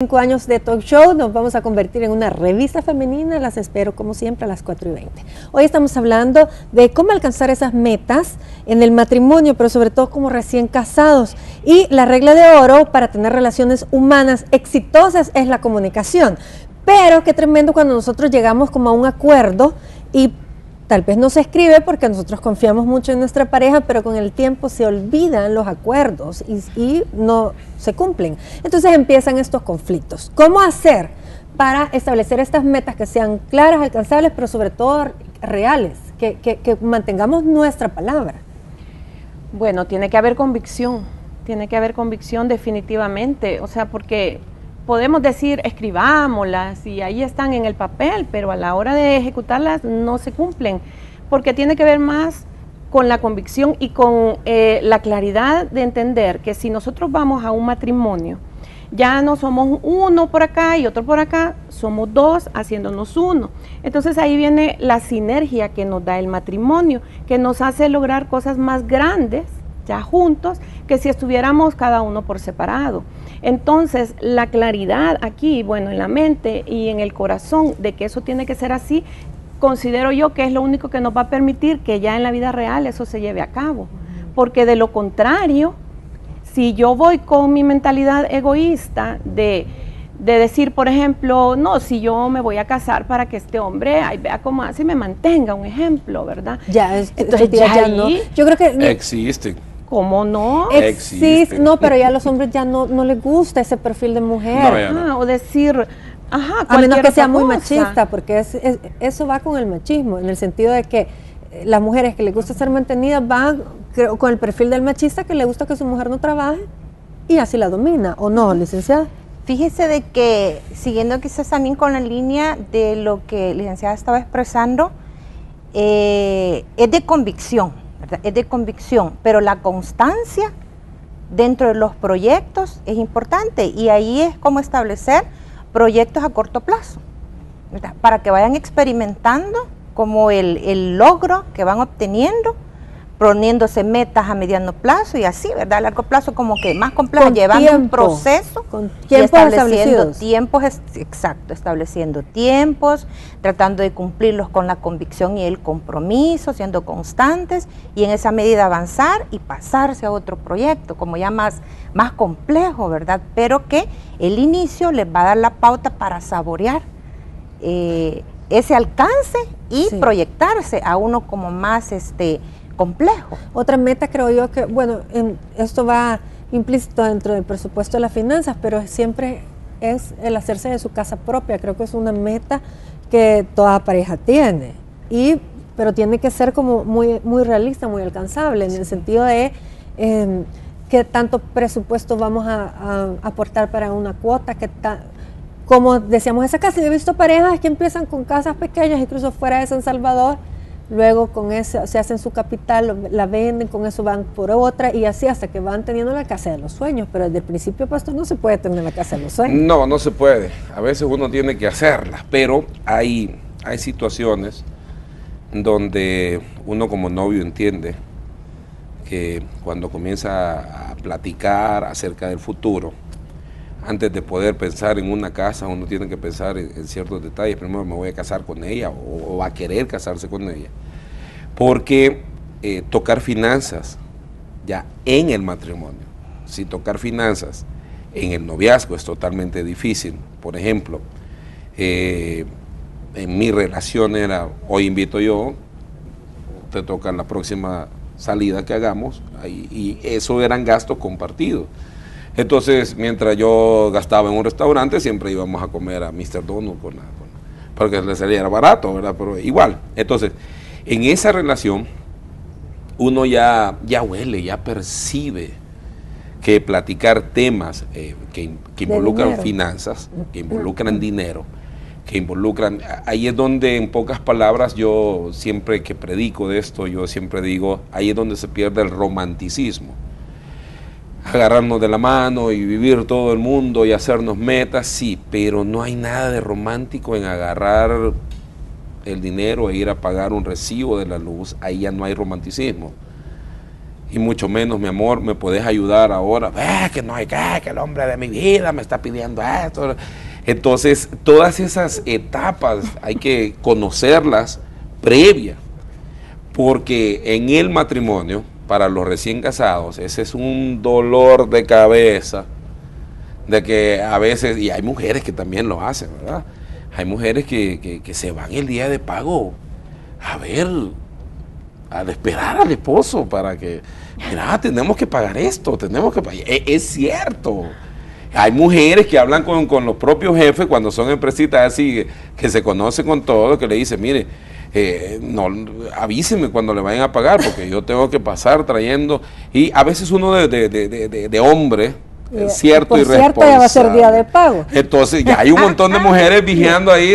5 años de talk show, nos vamos a convertir en una revista femenina. Las espero como siempre a las 4:20. Hoy estamos hablando de cómo alcanzar esas metas en el matrimonio, pero sobre todo como recién casados. Y la regla de oro para tener relaciones humanas exitosas es la comunicación. Pero qué tremendo cuando nosotros llegamos como a un acuerdo y tal vez no se escribe porque nosotros confiamos mucho en nuestra pareja, pero con el tiempo se olvidan los acuerdos y no se cumplen. Entonces empiezan estos conflictos. ¿Cómo hacer para establecer estas metas que sean claras, alcanzables, pero sobre todo reales, que mantengamos nuestra palabra? Bueno, tiene que haber convicción definitivamente, o sea, porque podemos decir, escribámoslas y ahí están en el papel, pero a la hora de ejecutarlas no se cumplen, porque tiene que ver más con la convicción y con la claridad de entender que si nosotros vamos a un matrimonio, ya no somos uno por acá y otro por acá, somos dos haciéndonos uno. Entonces ahí viene la sinergia que nos da el matrimonio, que nos hace lograr cosas más grandes ya juntos que si estuviéramos cada uno por separado. Entonces la claridad aquí, bueno, en la mente y en el corazón de que eso tiene que ser así, considero yo que es lo único que nos va a permitir que ya en la vida real eso se lleve a cabo, porque de lo contrario, si yo voy con mi mentalidad egoísta de decir, por ejemplo, no, si yo me voy a casar para que este hombre, ay, vea cómo hace y me mantenga, un ejemplo, ¿verdad? Entonces ya no. Yo creo que existe. ¿Cómo no? Existe, no, pero ya a los hombres ya no les gusta ese perfil de mujer. No, o decir, a menos que sea muy machista, porque eso va con el machismo, en el sentido de que las mujeres que les gusta ser mantenidas van con el perfil del machista, que le gusta que su mujer no trabaje y así la domina, ¿o no, licenciada? Fíjese de que, siguiendo quizás también con la línea de lo que la licenciada estaba expresando, es de convicción, ¿verdad? Es de convicción, pero la constancia dentro de los proyectos es importante y ahí es como establecer proyectos a corto plazo, ¿verdad? Para que vayan experimentando como el logro que van obteniendo, poniéndose metas a mediano plazo y así, ¿verdad? A largo plazo como que más complejo, llevando un proceso con tiempos establecidos. Estableciendo tiempos, tratando de cumplirlos con la convicción y el compromiso, siendo constantes y en esa medida avanzar y pasarse a otro proyecto, como ya más complejo, ¿verdad? Pero que el inicio les va a dar la pauta para saborear ese alcance y proyectarse a uno como más complejo. Otra meta creo yo que, bueno, esto va implícito dentro del presupuesto de las finanzas, pero siempre es el hacerse de su casa propia. Creo que es una meta que toda pareja tiene, pero tiene que ser como muy realista, muy alcanzable, en el sentido de qué tanto presupuesto vamos a aportar para una cuota, como decíamos, esa casa. Yo he visto parejas que empiezan con casas pequeñas, incluso fuera de San Salvador, luego con eso se hacen su capital, la venden, con eso van por otra y así hasta que van teniendo la casa de los sueños. Pero desde el principio, pastor, no se puede tener la casa de los sueños. No se puede. A veces uno tiene que hacerla, pero hay situaciones donde uno como novio entiende que cuando comienza a platicar acerca del futuro, antes de poder pensar en una casa, uno tiene que pensar en ciertos detalles. Primero, me voy a casar con ella o va a querer casarse con ella. Porque tocar finanzas ya en el matrimonio, si tocar finanzas en el noviazgo es totalmente difícil. Por ejemplo, en mi relación era, hoy invito yo, te toca la próxima salida que hagamos, y eso eran gastos compartidos. Entonces, mientras yo gastaba en un restaurante, siempre íbamos a comer a Mr. Donald porque le saliera barato, ¿verdad? Pero igual. Entonces, en esa relación, uno ya huele, ya percibe que platicar temas que involucran finanzas, que involucran dinero, que involucran... Ahí es donde, en pocas palabras, yo siempre que predico de esto, yo siempre digo, ahí es donde se pierde el romanticismo. Agarrarnos de la mano y vivir todo el mundo y hacernos metas, sí, pero no hay nada de romántico en agarrar el dinero e ir a pagar un recibo de la luz. Ahí ya no hay romanticismo. y mucho menos, mi amor, me podés ayudar ahora. Que no hay que el hombre de mi vida me está pidiendo esto. Entonces, todas esas etapas hay que conocerlas previa, porque en el matrimonio, para los recién casados, ese es un dolor de cabeza, de que a veces, y hay mujeres que también lo hacen, ¿verdad? Hay mujeres que se van el día de pago al esperar al esposo para que, mira, tenemos que pagar esto, tenemos que pagar. Es cierto. Hay mujeres que hablan con los propios jefes cuando son empresitas así, que se conocen con todo, que le dicen, mire, no, avísenme cuando le vayan a pagar, porque yo tengo que pasar trayendo, y a veces uno de hombre, cierto, por irresponsable. cierto, ya va a ser día de pago. Entonces ya hay un montón de mujeres vigiando ahí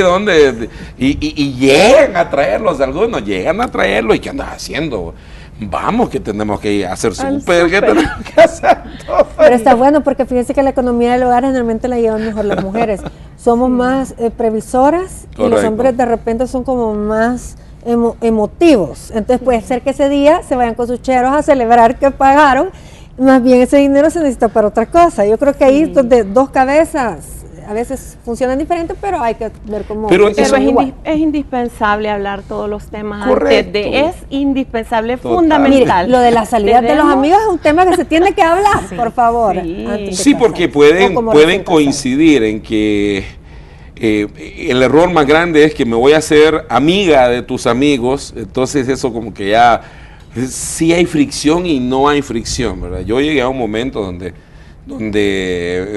y llegan a traerlos, algunos llegan a traerlos, y ¿qué andas haciendo? Vamos, que tenemos que ir a hacer súper, que tenemos que hacer todo. Pero está bueno, porque fíjense que la economía del hogar generalmente la llevan mejor las mujeres. Somos más previsoras. Correcto. Y los hombres de repente son como más emotivos. Entonces puede ser que ese día se vayan con sus cheros a celebrar que pagaron. Más bien ese dinero se necesita para otra cosa. Yo creo que ahí donde dos cabezas a veces funcionan diferentes, pero hay que ver cómo... Pero es indispensable hablar todos los temas. Correcto. Es indispensable, total, fundamental. Mire, lo de las salidas de los amigos es un tema que se tiene que hablar, sí, por favor. Sí, porque pueden coincidir en que el error más grande es que me voy a hacer amiga de tus amigos, entonces eso como que ya... Sí hay fricción y no hay fricción, ¿verdad? Yo llegué a un momento donde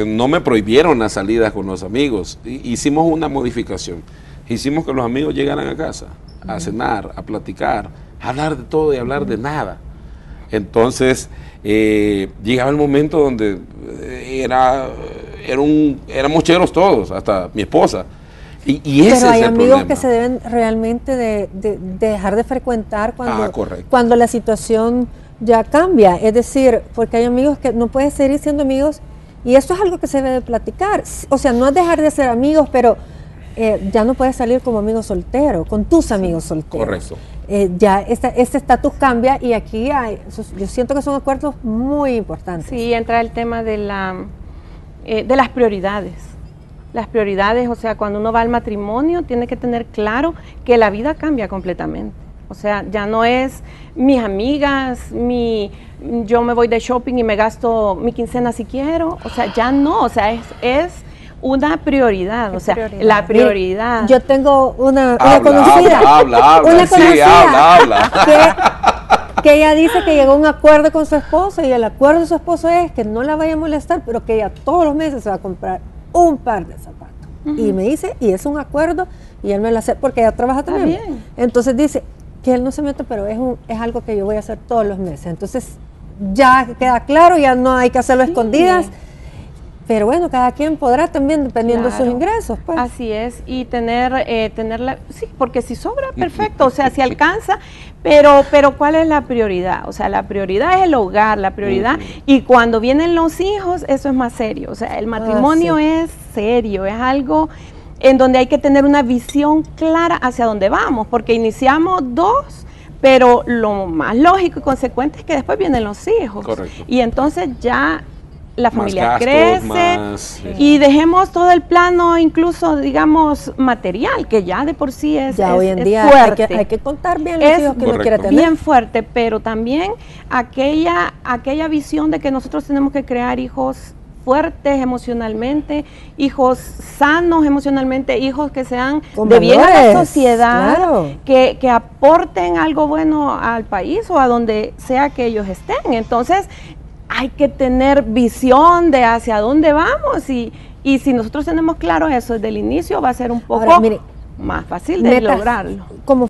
no me prohibieron las salidas con los amigos. Hicimos una modificación. Hicimos que los amigos llegaran a casa a cenar, a platicar, a hablar de todo y hablar de nada. Entonces, llegaba el momento donde éramos cheros todos, hasta mi esposa. Y ese pero hay es el amigos problema. Que se deben realmente de dejar de frecuentar cuando la situación ya cambia. Es decir, porque hay amigos que no puedes seguir siendo amigos, y esto es algo que se debe de platicar. O sea, no es dejar de ser amigos, pero ya no puedes salir como amigo soltero, con tus amigos solteros. Correcto. Ya este estatus cambia, y aquí yo siento que son acuerdos muy importantes. Sí, entra el tema de las prioridades. Las prioridades, o sea, cuando uno va al matrimonio tiene que tener claro que la vida cambia completamente. O sea, ya no es mis amigas, yo me voy de shopping y me gasto mi quincena si quiero. O sea, ya no, o sea, es una prioridad, o sea, la prioridad. Yo tengo una conocida. Habla, sí, habla. Que ella dice que llegó a un acuerdo con su esposo, y el acuerdo de su esposo es que no la vaya a molestar, pero que ella todos los meses se va a comprar un par de zapatos. Y me dice, y es un acuerdo, y él me lo hace, porque ella trabaja también. Entonces dice que él no se mete, pero es algo que yo voy a hacer todos los meses. Entonces ya queda claro, ya no hay que hacerlo escondidas. Pero bueno, cada quien podrá también, dependiendo de sus ingresos, pues. Así es, y tenerla, sí, porque si sobra, perfecto, o sea, si alcanza, pero ¿cuál es la prioridad? O sea, la prioridad es el hogar, la prioridad, y cuando vienen los hijos, eso es más serio, o sea, el matrimonio es serio, es algo en donde hay que tener una visión clara hacia dónde vamos, porque iniciamos dos, pero lo más lógico y consecuente es que después vienen los hijos. Correcto. Y entonces ya la familia crece y dejemos todo el plano, incluso digamos material, que ya de por sí es hoy en día fuerte. Hay que contar bien los hijos que uno quiere tener. Bien fuerte, pero también aquella visión de que nosotros tenemos que crear hijos fuertes emocionalmente, hijos sanos emocionalmente, hijos que sean de bien a la sociedad, claro, que aporten algo bueno al país o a donde sea que ellos estén. Entonces hay que tener visión de hacia dónde vamos, y si nosotros tenemos claro eso desde el inicio, va a ser un poco más fácil de lograrlo. Como